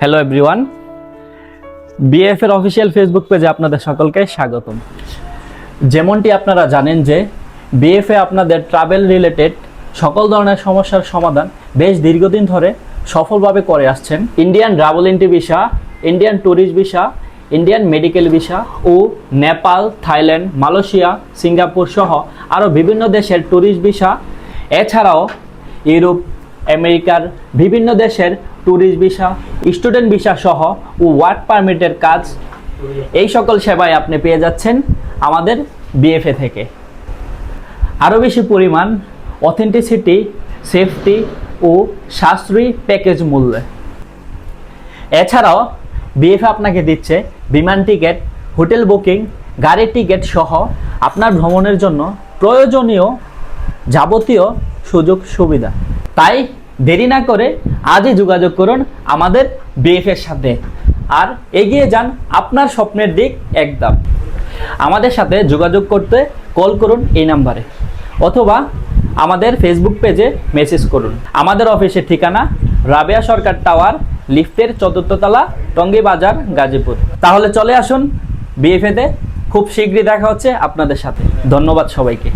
Hello everyone, BF এর official Facebook পেজে আপনাদের সকলকে স্বাগতম। যেমনটি আপনারা জানেন যে বিএফ এ আপনাদের ট্রাভেল রিলেটেড সকল ধরনের সমস্যার সমাধান বেশ দীর্ঘদিন ধরে সফলভাবে করে আসছেন। Indian travel entry visa, Indian tourist visa, Indian medical visa ও নেপাল, থাইল্যান্ড, মালয়েশিয়া, সিঙ্গাপুর সহ আরও বিভিন্ন দেশের ট্যুরিস্ট ভিসা, এছাড়াও ইউরোপ, আমেরিকার বিভিন্ন দেশের ট্যুরিস্ট ভিসা, স্টুডেন্ট ভিসা সহ ও ওয়ার্ক পারমিটের কাজ, এই সকল সেবাই আপনি পেয়ে যাচ্ছেন আমাদের বিএফএ থেকে। আরও বেশি পরিমাণ অথেন্টিসিটি, সেফটি ও সাশ্রয়ী প্যাকেজ মূল্যে। এছাড়াও বিএফএ আপনাকে দিচ্ছে বিমান টিকিট, হোটেল বুকিং, গাড়ির টিকিট সহ আপনার ভ্রমণের জন্য প্রয়োজনীয় যাবতীয় সুযোগ সুবিধা। তাই দেরি না করে আজই যোগাযোগ করুন আমাদের বিএফএর সাথে আর এগিয়ে যান আপনার স্বপ্নের দিক একদম। আমাদের সাথে যোগাযোগ করতে কল করুন এই নাম্বারে অথবা আমাদের ফেসবুক পেজে মেসেজ করুন। আমাদের অফিসের ঠিকানা রাবেয়া সরকার টাওয়ার, লিফটের ৪র্থ তলা, টঙ্গী বাজার, গাজীপুর। তাহলে চলে আসুন বিএফএতে, খুব শীঘ্রই দেখা হচ্ছে আপনাদের সাথে। ধন্যবাদ সবাইকে।